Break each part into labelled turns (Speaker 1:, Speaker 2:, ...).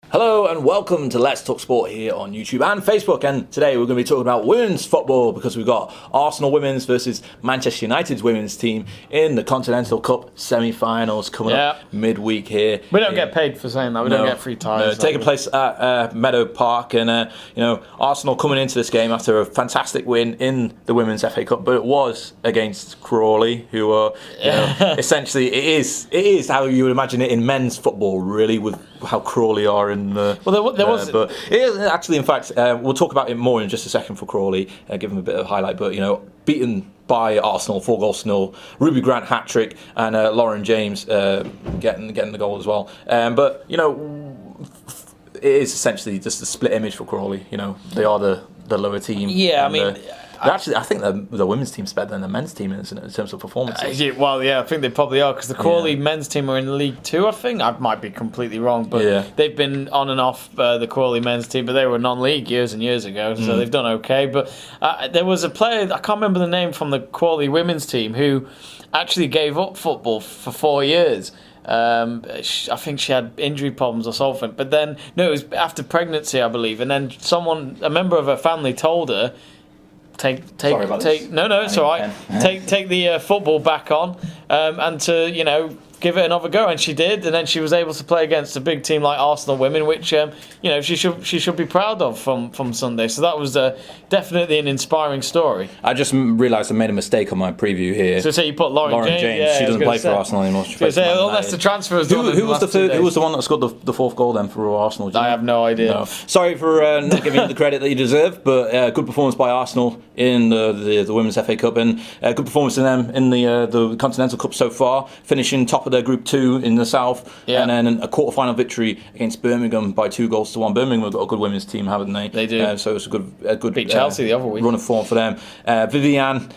Speaker 1: Hello and welcome to Let's Talk Sport here on YouTube and Facebook, and today we're going to be talking about women's football because we've got Arsenal women's versus Manchester United's women's team in the Continental Cup semi-finals coming up midweek here.
Speaker 2: We don't get paid for saying that, we don't get free tires.
Speaker 1: Taking place at Meadow Park, and Arsenal coming into this game after a fantastic win in the Women's FA Cup, but it was against Crawley, who are essentially it is how you would imagine it in men's football, really, with how Crawley are in the...
Speaker 2: Well, there was...
Speaker 1: But it is actually, in fact, we'll talk about it more in just a second for Crawley, give them a bit of a highlight, but, beaten by Arsenal, 4-0. Ruby Grant hat-trick, and Lauren James getting the goal as well. But, it is essentially just a split image for Crawley. They are the lower team.
Speaker 2: Yeah,
Speaker 1: I think the women's team's better than the men's team in terms of performances.
Speaker 2: I think they probably are, because the Crawley men's team are in League 2, I think. I might be completely wrong, but they've been on and off the Crawley men's team, but they were non-league years and years ago, so they've done okay. But there was a player, I can't remember the name, from the Crawley women's team who actually gave up football for 4 years. I think she had injury problems or something, but then, no, it was after pregnancy, I believe, and then a member of her family told her, Take it's all right. Take the football back on, and to give it another go, and she did, and then she was able to play against a big team like Arsenal women, which she should be proud of from Sunday. So that was definitely an inspiring story.
Speaker 1: I just realised I made a mistake on my preview here.
Speaker 2: So you put Lauren James.
Speaker 1: Yeah, she doesn't play for Arsenal anymore.
Speaker 2: Unless the transfer was done.
Speaker 1: Who was the one that scored the fourth goal then for Arsenal?
Speaker 2: I have no idea.
Speaker 1: No. Sorry for not giving you the credit that you deserve, but good performance by Arsenal in the Women's FA Cup, and good performance in them in the Continental Cup so far, finishing top of their Group 2 in the South, and then a quarter-final victory against Birmingham by 2-1. Birmingham have got a good women's team, haven't they?
Speaker 2: They do.
Speaker 1: So it's a good
Speaker 2: beat Chelsea the other week.
Speaker 1: Run of form for them. Viviane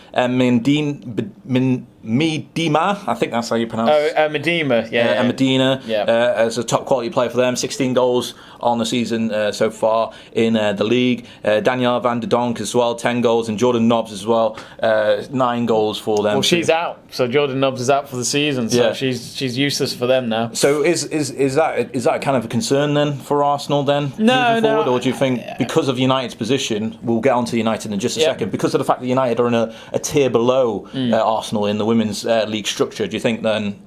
Speaker 1: Medina, I think that's how you pronounce it.
Speaker 2: Medina,
Speaker 1: Medina, as a top quality player for them. 16 goals on the season so far in the league. Danielle van der Donk as well, 10 goals, and Jordan Nobbs as well, 9 goals for them.
Speaker 2: Well, she's out, so Jordan Nobbs is out for the season, so she's useless for them now.
Speaker 1: So is that kind of a concern then for Arsenal then moving forward, or do you think because of United's position, we'll get onto United in just a second, because of the fact that United are in a tier below Arsenal in the women's league structure, do you think then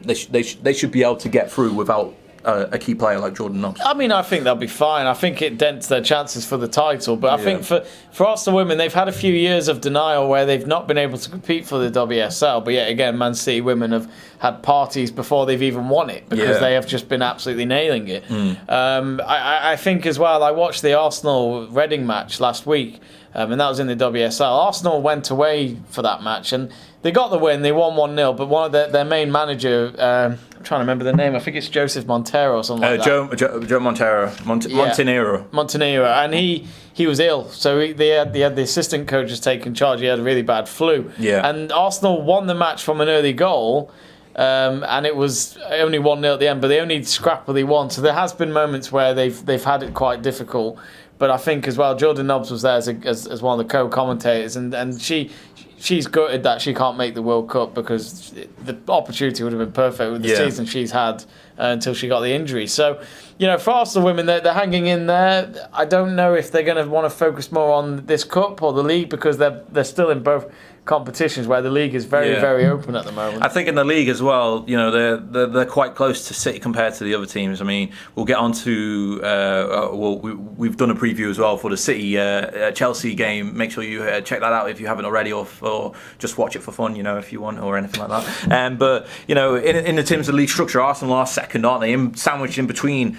Speaker 1: they should be able to get through without a key player like Jordan Nobbs?
Speaker 2: I think they'll be fine. I think it dents their chances for the title, but I think for Arsenal women, they've had a few years of denial where they've not been able to compete for the WSL, but yet again, Man City women have had parties before they've even won it, because they have just been absolutely nailing it. I think as well, I watched the Arsenal-Reading match last week, and that was in the WSL. Arsenal went away for that match, and they got the win. They won 1-0, but one of their main manager, I'm trying to remember the name, I think it's Joseph Montero or something like that.
Speaker 1: Joe Montero.
Speaker 2: Montenegro, and he was ill, so they had the assistant coaches taking charge. He had a really bad flu. And Arsenal won the match from an early goal, and it was only 1-0 at the end, but they only scrappily won. So there has been moments where they've had it quite difficult. But I think as well, Jordan Nobbs was there as one of the co-commentators, and she's gutted that she can't make the World Cup, because the opportunity would have been perfect with the season she's had until she got the injury. So, for Arsenal women, they're hanging in there. I don't know if they're going to want to focus more on this cup or the league, because they're still in both competitions where the league is very, very open at the moment.
Speaker 1: I think in the league as well, they're quite close to City compared to the other teams. I mean, we'll get on to we've done a preview as well for the City Chelsea game. Make sure you check that out if you haven't already, or just watch it for fun, if you want, or anything like that. But in the terms of league structure, Arsenal are second, aren't they? Sandwiched in between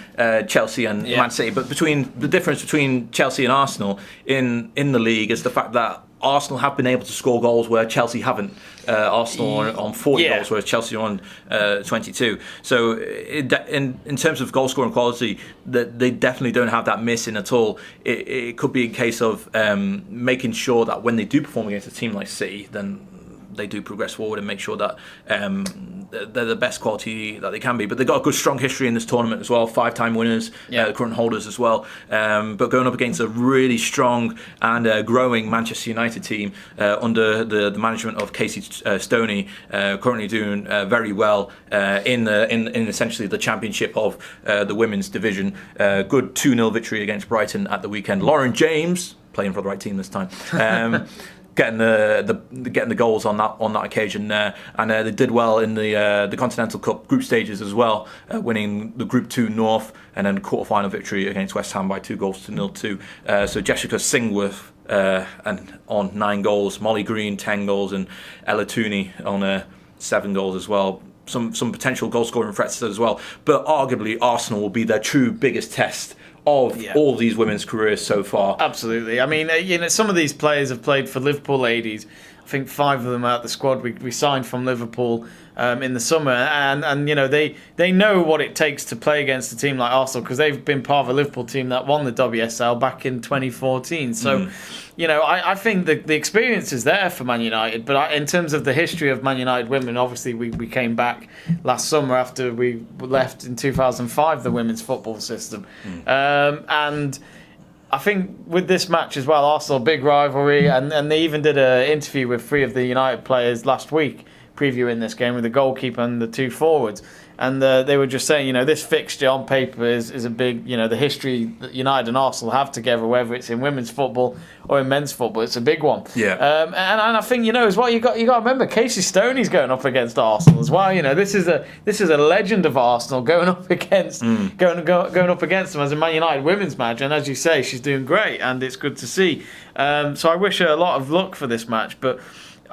Speaker 1: Chelsea and Man City. But the difference between Chelsea and Arsenal in the league is the fact that Arsenal have been able to score goals where Chelsea haven't. Arsenal on 40 goals, whereas Chelsea are on 22. So in terms of goal scoring quality, they definitely don't have that missing at all. It could be a case of making sure that when they do perform against a team like City, then they do progress forward and make sure that they're the best quality that they can be. But they've got a good, strong history in this tournament as well. 5-time winners, current holders as well. But going up against a really strong and growing Manchester United team under the management of Casey Stoney, currently doing very well in essentially the championship of the women's division. Good 2-0 victory against Brighton at the weekend. Lauren James playing for the right team this time. Getting the goals on that occasion there, and they did well in the Continental Cup group stages as well, winning the Group 2 North and then quarter-final victory against West Ham by 2-0 So Jessica Singworth on 9 goals, Molly Green 10 goals, and Ella Tooney on 7 goals as well. Some potential goal-scoring threats as well, but arguably Arsenal will be their true biggest test of all these women's careers so far.
Speaker 2: Absolutely. I mean, some of these players have played for Liverpool ladies. I think 5 of them out the squad we signed from Liverpool in the summer, and they know what it takes to play against a team like Arsenal, because they've been part of a Liverpool team that won the WSL back in 2014. So, I think the experience is there for Man United, but in terms of the history of Man United women, obviously we came back last summer after we left in 2005 the women's football system, and I think with this match as well, Arsenal, big rivalry, and they even did an interview with 3 of the United players last week previewing this game with the goalkeeper and the 2 forwards. And they were just saying, this fixture on paper is a big, the history that United and Arsenal have together, whether it's in women's football or in men's football, it's a big one.
Speaker 1: Yeah.
Speaker 2: And I think, as well, you got to remember Casey Stoney's going up against Arsenal as well. This is a legend of Arsenal going up against going up against them as a Man United women's manager. And as you say, she's doing great, and it's good to see. So I wish her a lot of luck for this match, but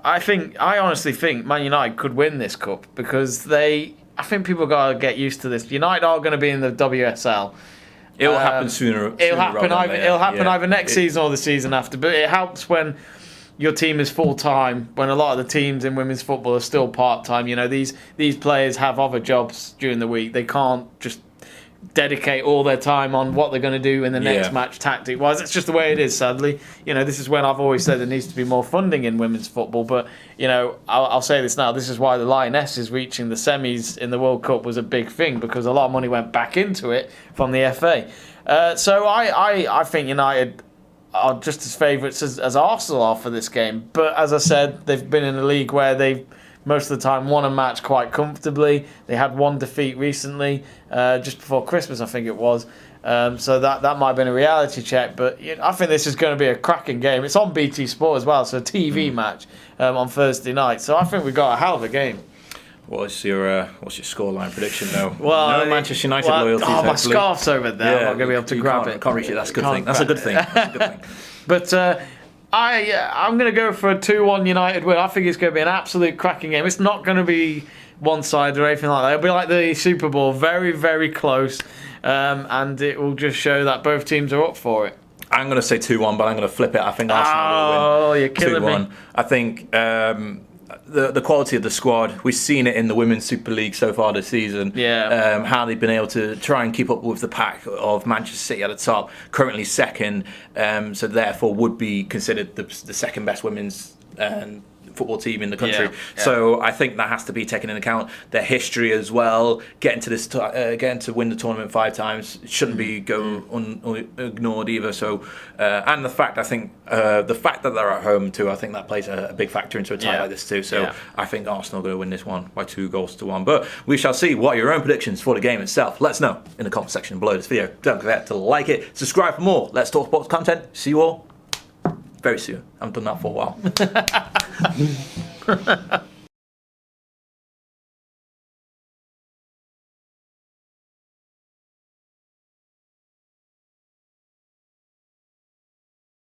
Speaker 2: I honestly think Man United could win this cup, because I think people got to get used to this. United are going to be in the WSL.
Speaker 1: It'll happen sooner.
Speaker 2: It'll happen either next season or the season after. But it helps when your team is full time. When a lot of the teams in women's football are still part time. These players have other jobs during the week. They can't just dedicate all their time on what they're going to do in the next match tactic wise. It's just the way it is, sadly. This is when I've always said there needs to be more funding in women's football, but I'll say this now, this is why the Lionesses reaching the semis in the World Cup was a big thing, because a lot of money went back into it from the FA. So I think United are just as favourites as Arsenal are for this game, but as I said, they've been in a league where they've most of the time won a match quite comfortably. They had 1 defeat recently, just before Christmas, I think it was. So that might have been a reality check. But I think this is going to be a cracking game. It's on BT Sport as well, so a TV match on Thursday night. So I think we've got a hell of a game.
Speaker 1: What's your scoreline prediction, though?
Speaker 2: Well,
Speaker 1: no Manchester United loyalties.
Speaker 2: My scarf's over there. I'm not going to be able to grab it.
Speaker 1: Can't reach it. That's a good thing. That's a good thing.
Speaker 2: But I'm going to go for a 2-1 United win. I think it's going to be an absolute cracking game. It's not going to be one-sided or anything like that. It'll be like the Super Bowl, very, very close, and it will just show that both teams are up for it.
Speaker 1: I'm going to say 2-1, but I'm going to flip it. I think Arsenal will win.
Speaker 2: Oh, you're killing
Speaker 1: 2-1.
Speaker 2: me.
Speaker 1: I think the quality of the squad, we've seen it in the Women's Super League so far this season.
Speaker 2: Yeah.
Speaker 1: How they've been able to try and keep up with the pack of Manchester City at the top, currently second, so therefore would be considered the second best women's football team in the country.
Speaker 2: Yeah.
Speaker 1: So I think that has to be taken into account. Their history as well, getting to win the tournament 5 times shouldn't be ignored either. So and the fact that they're at home too, I think that plays a big factor into a tie like this too. So I think Arsenal are going to win this one by 2-1. But we shall see. What are your own predictions for the game itself? Let us know in the comment section below this video. Don't forget to like it, subscribe for more Let's Talk Sports content. See you all very soon. I haven't done that for a while.